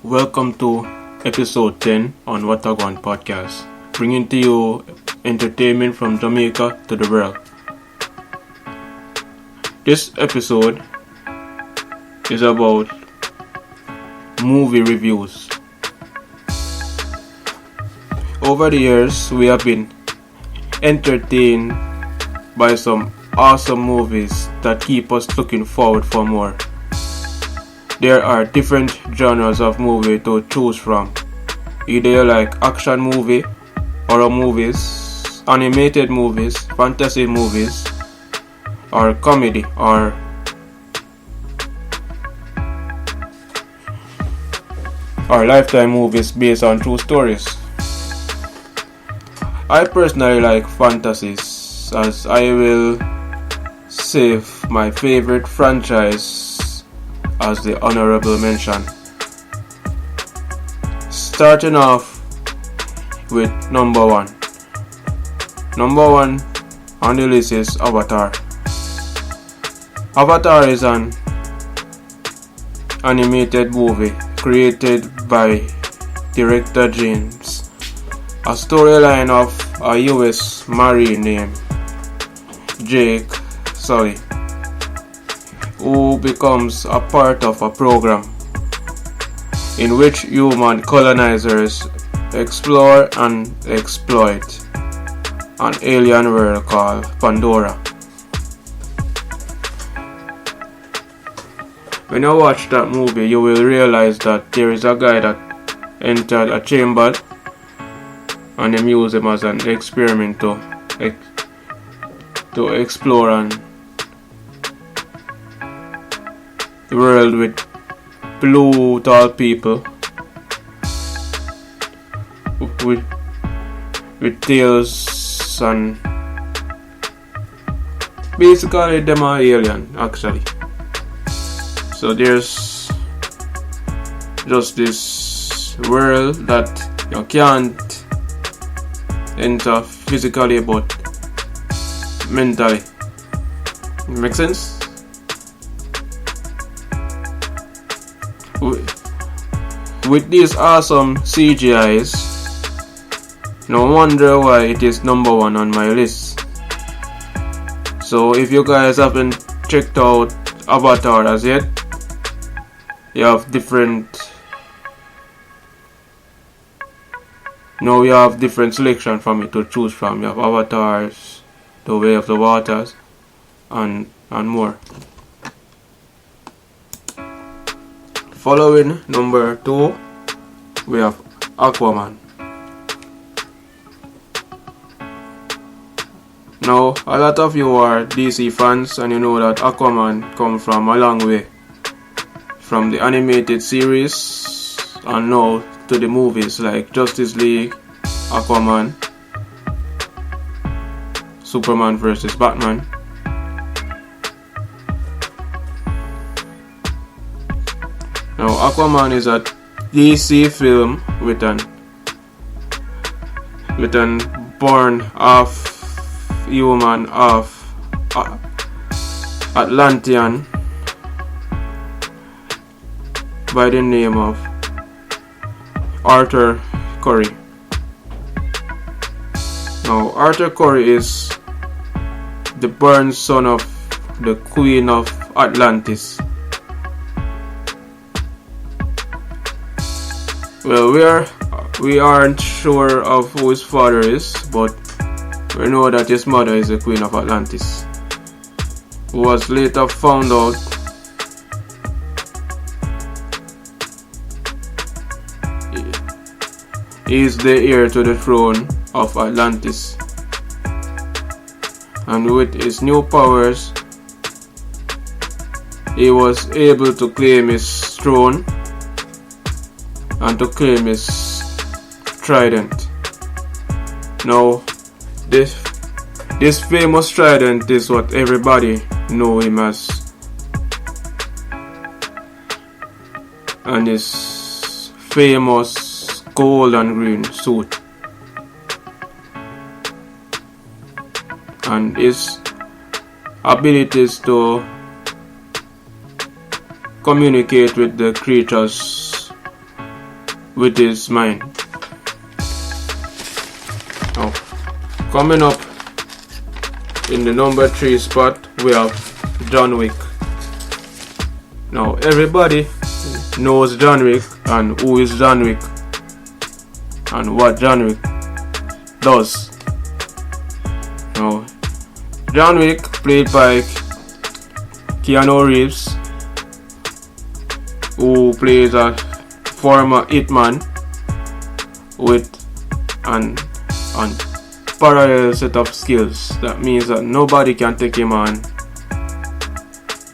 Welcome to episode 10 on Watagon Podcast, bringing to you entertainment from Jamaica to the world. This episode is about movie reviews. Over the years, we have been entertained by some awesome movies that keep us looking forward for more. There are different genres of movie to choose from. Either you like action movie, horror movies, animated movies, fantasy movies, or comedy, or lifetime movies based on true stories. I personally like fantasies, as I will save my favorite franchise as the honorable mention. Starting off with number one. Number one on the list is Avatar. Avatar is an animated movie created by director James. A storyline of a US Marine named Jake Sully, who becomes a part of a program in which human colonizers explore and exploit an alien world called Pandora. When you watch that movie, you will realize that there is a guy that entered a chamber and they use him as an experiment to explore the world with brutal people with tails, and basically them are alien actually. So there's just this world that you can't enter physically but mentally. Make sense? With these awesome CGIs, no wonder why it is number one on my list. So if you guys haven't checked out Avatar as yet, you have different selection from it to choose from. You have Avatars, The Way of the Waters, and more. Following number 2, we have Aquaman. Now, a lot of you are DC fans and you know that Aquaman comes from a long way. From the animated series and now to the movies like Justice League, Aquaman, Superman vs. Batman. Now, Aquaman is a DC film with an born half human, half Atlantean by the name of Arthur Curry. Now, Arthur Curry is the born son of the Queen of Atlantis. Well, we aren't sure of who his father is, but we know that his mother is the Queen of Atlantis, who was later found out he is the heir to the throne of Atlantis. And with his new powers, he was able to claim his throne and to claim his trident. Now, this famous trident is what everybody know him as, and his famous gold and green suit, and his abilities to communicate with the creatures with his mind. Now, coming up in the number 3 spot, we have John Wick. Now, everybody knows John Wick and who is John Wick and what John Wick does. Now, John Wick, played by Keanu Reeves, who plays a former hitman with an parallel set of skills. That means that nobody can take him on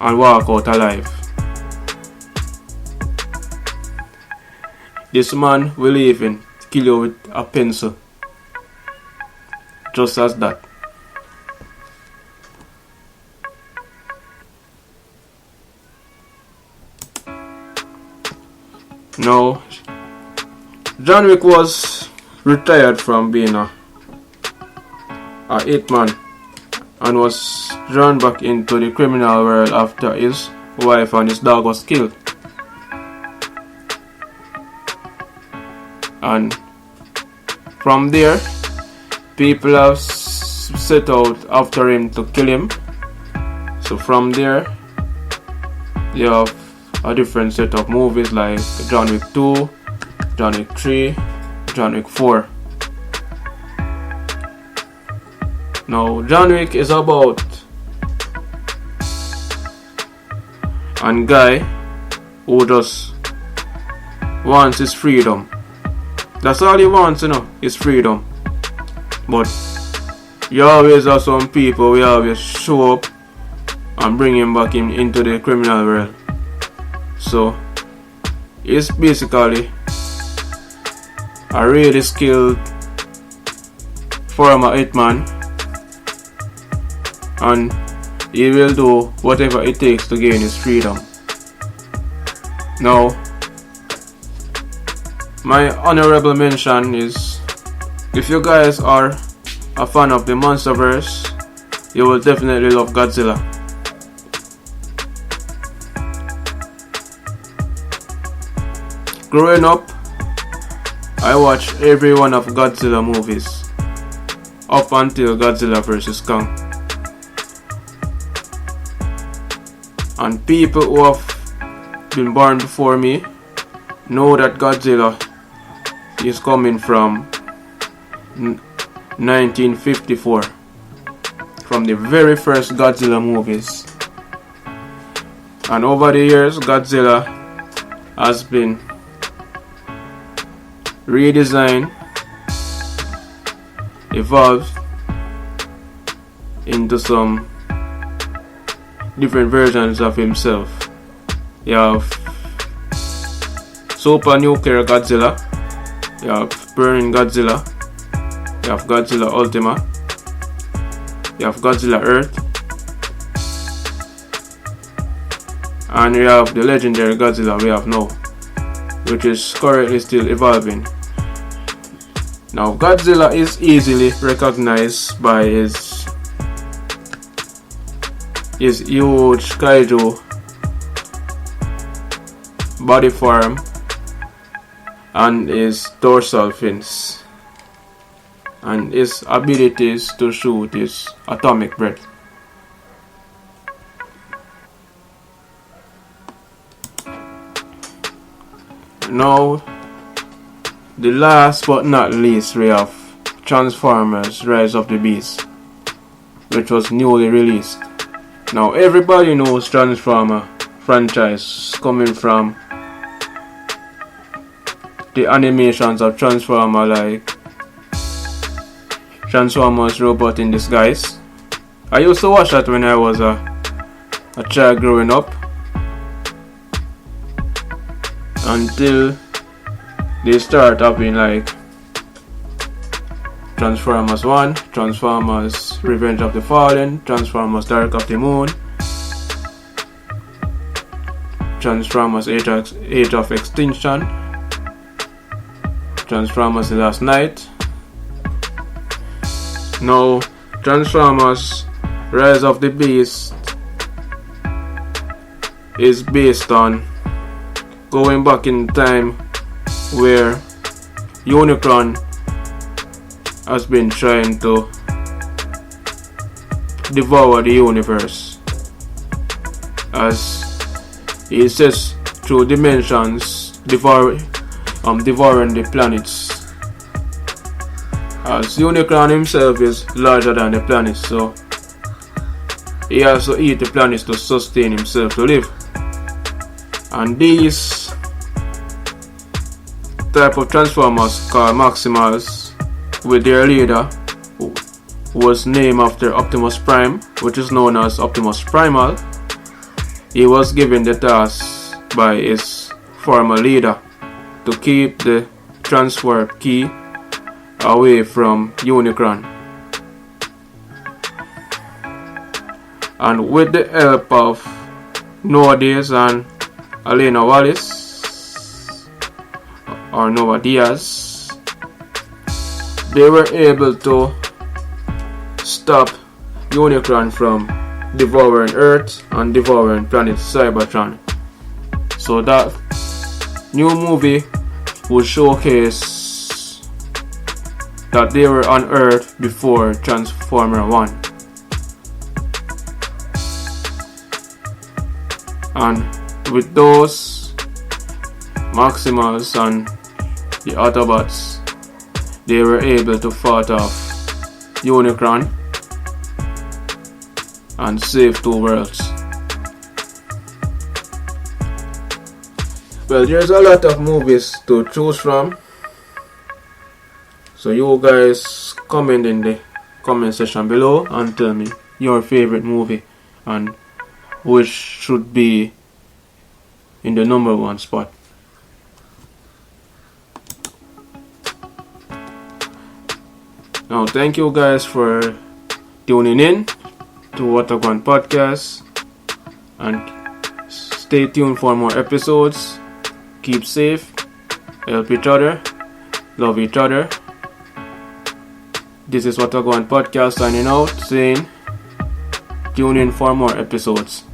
and walk out alive. This man will even kill you with a pencil, just as that. Now, John Wick was retired from being a hitman and was drawn back into the criminal world after his wife and his dog was killed. And from there, people have set out after him to kill him. So from there, you have a different set of movies like John Wick 2, John Wick 3, John Wick 4. Now, John Wick is about a guy who just wants his freedom. That's all he wants, his freedom. But you always have some people who always show up and bring him back into the criminal world. So, he's basically a really skilled former hitman, and he will do whatever it takes to gain his freedom. Now, my honorable mention is, if you guys are a fan of the Monsterverse, you will definitely love Godzilla. Growing up, I watched every one of Godzilla movies up until Godzilla vs. Kong. And people who have been born before me know that Godzilla is coming from 1954, from the very first Godzilla movies. And over the years, Godzilla has been redesigned, evolved into some different versions of himself. You have Super Nuclear Godzilla, you have Burning Godzilla, you have Godzilla Ultima, you have Godzilla Earth, and you have the legendary Godzilla we have now, which is currently still evolving. Now, Godzilla is easily recognized by his huge kaiju body form and his dorsal fins, and his abilities to shoot his atomic breath. Now, the last but not least, we have Transformers Rise of the Beast, which was newly released. Now, everybody knows Transformer franchise coming from the animations of Transformer, like Transformers Robot in Disguise. I used to watch that when I was a child growing up, until they start having like Transformers 1, Transformers Revenge of the Fallen, Transformers Dark of the Moon, Transformers Age of Extinction, Transformers The Last Night. Now, Transformers Rise of the Beast is based on going back in time where Unicron has been trying to devour the universe, as he says through dimensions, devouring the planets, as Unicron himself is larger than the planets, so he also eats the planets to sustain himself, to live. And these type of Transformers called Maximals, with their leader, who was named after Optimus Prime, which is known as Optimus Primal, he was given the task by his former leader to keep the transfer key away from Unicron. And with the help of Noah Diaz and Elena Wallace, or Noah Diaz, they were able to stop Unicron from devouring Earth and devouring planet Cybertron. So that new movie will showcase that they were on Earth before Transformer 1. And with those Maximals and the Autobots, they were able to fight off Unicron and save two worlds. Well, there's a lot of movies to choose from, so you guys comment in the comment section below and tell me your favorite movie and which should be in the number one spot. Now, thank you guys for tuning in to Watagwan Podcast, and stay tuned for more episodes. Keep safe, help each other, love each other. This is Watagwan Podcast signing out, saying tune in for more episodes.